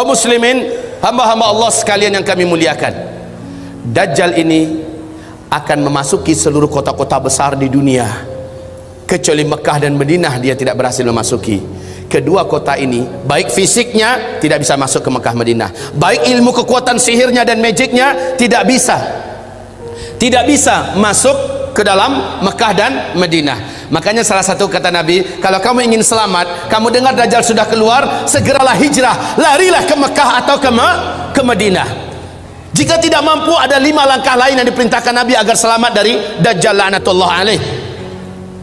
Kaum muslimin, hamba-hamba Allah sekalian yang kami muliakan, Dajjal ini akan memasuki seluruh kota-kota besar di dunia, kecuali Mekah dan Madinah dia tidak berhasil memasuki. Kedua kota ini, baik fisiknya tidak bisa masuk ke Mekah Madinah, baik ilmu kekuatan sihirnya dan magicnya tidak bisa masuk ke dalam Mekah dan Madinah. Makanya salah satu kata Nabi, kalau kamu ingin selamat, kamu dengar Dajjal sudah keluar, segeralah hijrah, larilah ke Mekah atau ke Madinah. Jika tidak mampu, ada 5 langkah lain yang diperintahkan Nabi agar selamat dari Dajjal la'natullah alaih.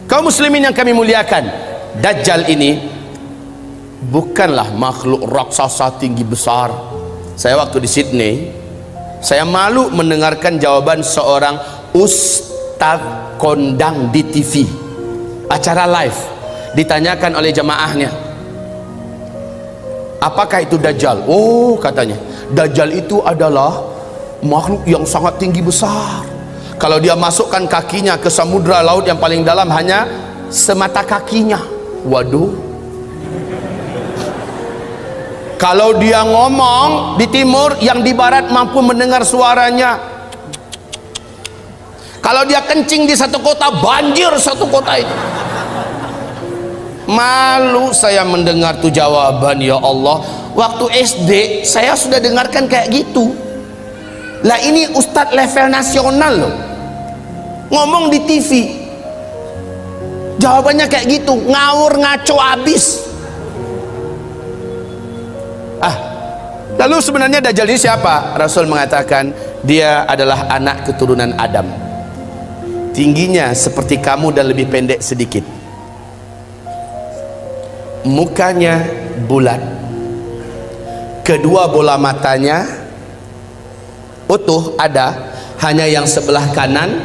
Kaum muslimin yang kami muliakan, Dajjal ini bukanlah makhluk raksasa tinggi besar. Saya waktu di Sydney, saya malu mendengarkan jawaban seorang ustaz kondang di TV, acara live, ditanyakan oleh jemaahnya, apakah itu Dajjal? Oh, katanya, Dajjal itu adalah makhluk yang sangat tinggi besar. Kalau dia masukkan kakinya ke samudra laut yang paling dalam hanya semata kakinya. Waduh. Kalau dia ngomong di timur, yang di barat mampu mendengar suaranya. Kalau dia kencing di satu kota, banjir satu kota itu. Malu saya mendengar tuh jawaban, ya Allah. Waktu SD saya sudah dengarkan kayak gitu. Lah ini ustadz level nasional loh, ngomong di TV, jawabannya kayak gitu, ngawur ngaco abis. Lalu sebenarnya Dajjal ini siapa? Rasul mengatakan dia adalah anak keturunan Adam, tingginya seperti kamu dan lebih pendek sedikit, mukanya bulat, kedua bola matanya utuh ada, hanya yang sebelah kanan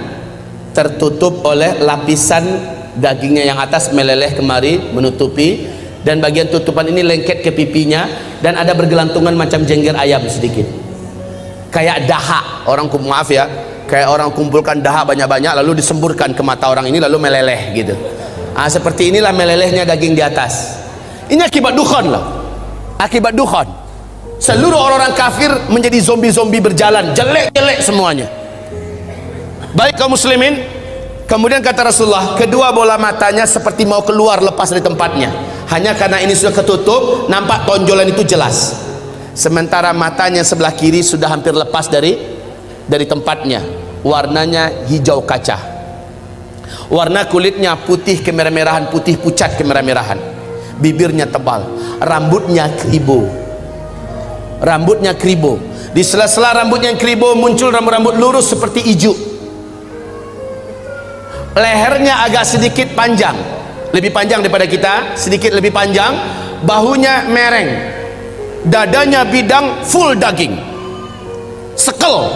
tertutup oleh lapisan dagingnya yang atas meleleh kemari menutupi, dan bagian tutupan ini lengket ke pipinya, dan ada bergelantungan macam jengger ayam sedikit, kayak dahak orang, maaf ya, kayak orang kumpulkan dahak banyak-banyak lalu disemburkan ke mata orang ini lalu meleleh gitu. Seperti inilah melelehnya daging di atas. Ini akibat dukhan loh, akibat dukhan. Seluruh orang-orang kafir menjadi zombie-zombie berjalan, jelek-jelek semuanya. Baik kaum muslimin, kemudian kata Rasulullah, kedua bola matanya seperti mau keluar lepas dari tempatnya. Hanya karena ini sudah ketutup, nampak tonjolan itu jelas. Sementara matanya sebelah kiri sudah hampir lepas dari tempatnya. Warnanya hijau kaca. Warna kulitnya putih kemerah-merahan, putih pucat kemerah-merahan. Bibirnya tebal, rambutnya kribo. Di sela-sela rambutnya yang kribo muncul rambut-rambut lurus seperti ijuk. Lehernya agak sedikit panjang, lebih panjang daripada kita, sedikit lebih panjang. Bahunya mereng, dadanya bidang, full daging, sekel.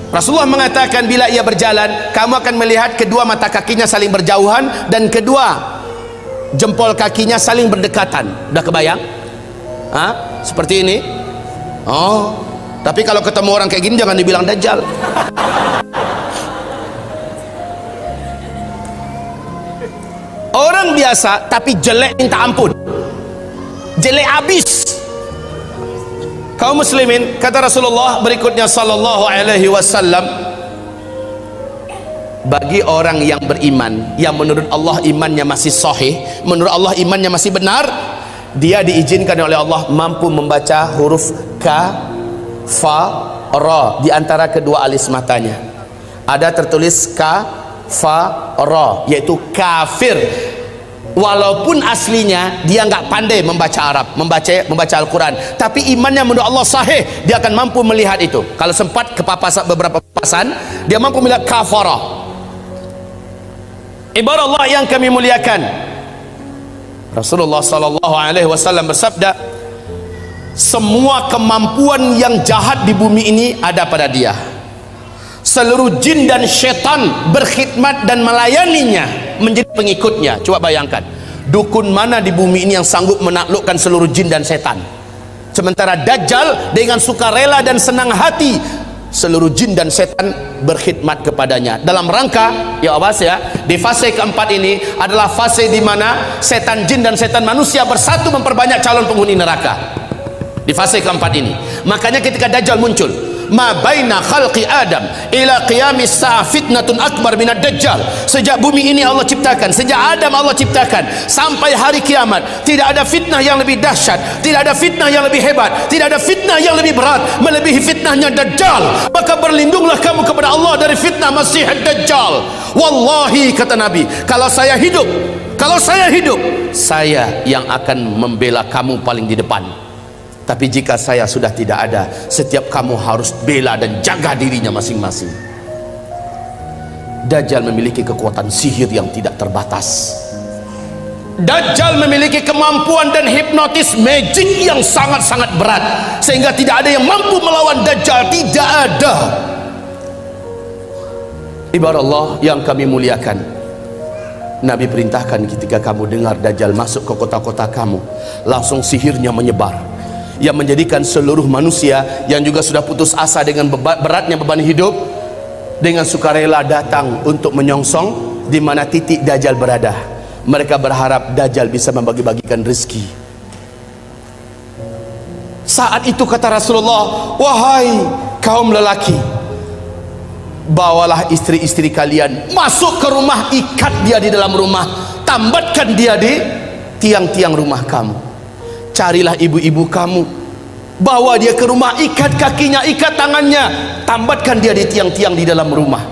Rasulullah mengatakan bila ia berjalan, kamu akan melihat kedua mata kakinya saling berjauhan dan kedua jempol kakinya saling berdekatan. Udah kebayang? Seperti ini. Tapi kalau ketemu orang kayak gini jangan dibilang Dajjal. Orang biasa tapi jelek minta ampun, jelek habis. Kaum muslimin, kata Rasulullah berikutnya sallallahu alaihi wasallam, bagi orang yang beriman, yang menurut Allah imannya masih sahih, menurut Allah imannya masih benar, dia diizinkan oleh Allah mampu membaca huruf ka, fa, ra di antara kedua alis matanya. Ada tertulis ka, fa, ra, yaitu kafir. Walaupun aslinya dia nggak pandai membaca Arab, membaca Al-Quran, tapi imannya menurut Allah sahih, dia akan mampu melihat itu. Kalau sempat kepapasan beberapa papasan, dia mampu melihat kafara. Ibarat Allah yang kami muliakan, Rasulullah sallallahu alaihi wasallam bersabda, semua kemampuan yang jahat di bumi ini ada pada dia. Seluruh jin dan syaitan berkhidmat dan melayaninya, menjadi pengikutnya. Coba bayangkan, dukun mana di bumi ini yang sanggup menaklukkan seluruh jin dan setan? Sementara Dajjal dengan sukarela dan senang hati seluruh jin dan setan berkhidmat kepadanya. Dalam rangka, ya awas ya, di fase keempat ini adalah fase di mana setan jin dan setan manusia bersatu memperbanyak calon penghuni neraka. Di fase keempat ini, makanya ketika Dajjal muncul, ma baina khalqi Adam ila qiyamis sa'a fitnatun akbar minad Dajjal. Sejak bumi ini Allah ciptakan, sejak Adam Allah ciptakan sampai hari kiamat, tidak ada fitnah yang lebih dahsyat, tidak ada fitnah yang lebih hebat, tidak ada fitnah yang lebih berat melebihi fitnahnya Dajjal. Maka berlindunglah kamu kepada Allah dari fitnah Masih Dajjal. Wallahi, kata Nabi, kalau saya hidup, saya yang akan membela kamu paling di depan. Tapi jika saya sudah tidak ada, setiap kamu harus bela dan jaga dirinya masing-masing. Dajjal memiliki kekuatan sihir yang tidak terbatas. Dajjal memiliki kemampuan dan hipnotis magic yang sangat-sangat berat, sehingga tidak ada yang mampu melawan Dajjal. Tidak ada. Ibarat Allah yang kami muliakan, Nabi perintahkan ketika kamu dengar Dajjal masuk ke kota-kota kamu, langsung sihirnya menyebar, yang menjadikan seluruh manusia yang juga sudah putus asa dengan beratnya beban hidup, dengan sukarela datang untuk menyongsong di mana titik Dajjal berada. Mereka berharap Dajjal bisa membagi-bagikan rezeki. Saat itu kata Rasulullah, wahai kaum lelaki, bawalah istri-istri kalian masuk ke rumah, ikat dia di dalam rumah, tambatkan dia di tiang-tiang rumah kamu. Carilah ibu-ibu kamu, bawa dia ke rumah, ikat kakinya, ikat tangannya, tambatkan dia di tiang-tiang di dalam rumah.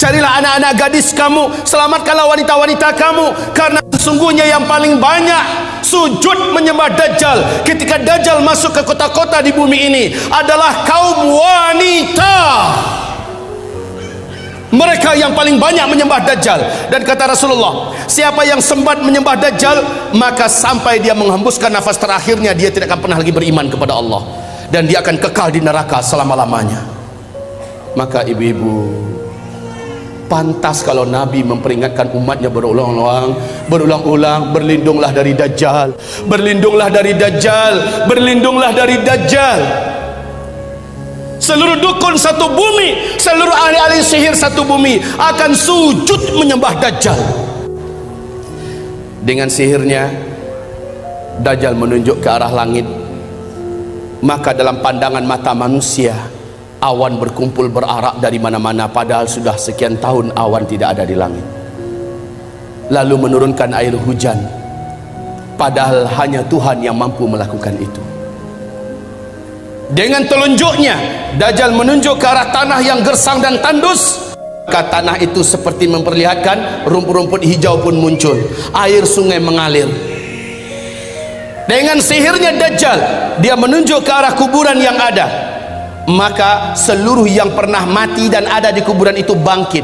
Carilah anak-anak gadis kamu, selamatkanlah wanita-wanita kamu, karena sesungguhnya yang paling banyak sujud menyembah Dajjal ketika Dajjal masuk ke kota-kota di bumi ini adalah kaum wanita. Mereka yang paling banyak menyembah Dajjal. Dan kata Rasulullah, siapa yang sempat menyembah Dajjal, maka sampai dia menghembuskan nafas terakhirnya, dia tidak akan pernah lagi beriman kepada Allah, dan dia akan kekal di neraka selama-lamanya. Maka ibu-ibu, pantas kalau Nabi memperingatkan umatnya berulang-ulang, berlindunglah dari Dajjal, berlindunglah dari Dajjal, berlindunglah dari Dajjal. Seluruh dukun satu bumi, seluruh ahli-ahli sihir satu bumi akan sujud menyembah Dajjal. Dengan sihirnya, Dajjal menunjuk ke arah langit. Maka dalam pandangan mata manusia, awan berkumpul berarak dari mana-mana, padahal sudah sekian tahun awan tidak ada di langit. Lalu menurunkan air hujan, padahal hanya Tuhan yang mampu melakukan itu. Dengan telunjuknya, Dajjal menunjuk ke arah tanah yang gersang dan tandus. Maka tanah itu seperti memperlihatkan rumput-rumput hijau pun muncul, air sungai mengalir. Dengan sihirnya Dajjal, dia menunjuk ke arah kuburan yang ada. Maka seluruh yang pernah mati dan ada di kuburan itu bangkit,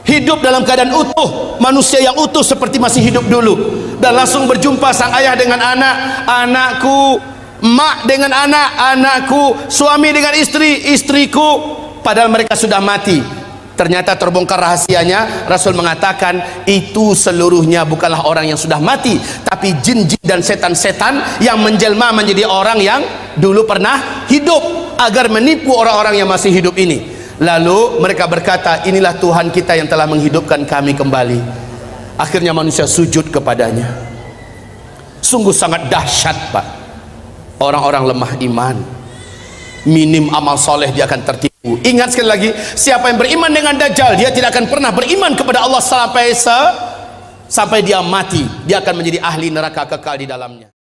hidup dalam keadaan utuh, manusia yang utuh seperti masih hidup dulu, dan langsung berjumpa sang ayah dengan anak, anakku, mak dengan anak, anakku, suami dengan istri, istriku, padahal mereka sudah mati. Ternyata terbongkar rahasianya. Rasul mengatakan itu seluruhnya bukanlah orang yang sudah mati, tapi jin-jin dan setan-setan yang menjelma menjadi orang yang dulu pernah hidup, agar menipu orang-orang yang masih hidup ini. Lalu mereka berkata, inilah Tuhan kita yang telah menghidupkan kami kembali. Akhirnya manusia sujud kepadanya. Sungguh sangat dahsyat, Pak. Orang-orang lemah iman, minim amal soleh, dia akan tertipu. Ingat sekali lagi, siapa yang beriman dengan Dajjal, dia tidak akan pernah beriman kepada Allah sampai dia mati. Dia akan menjadi ahli neraka kekal di dalamnya.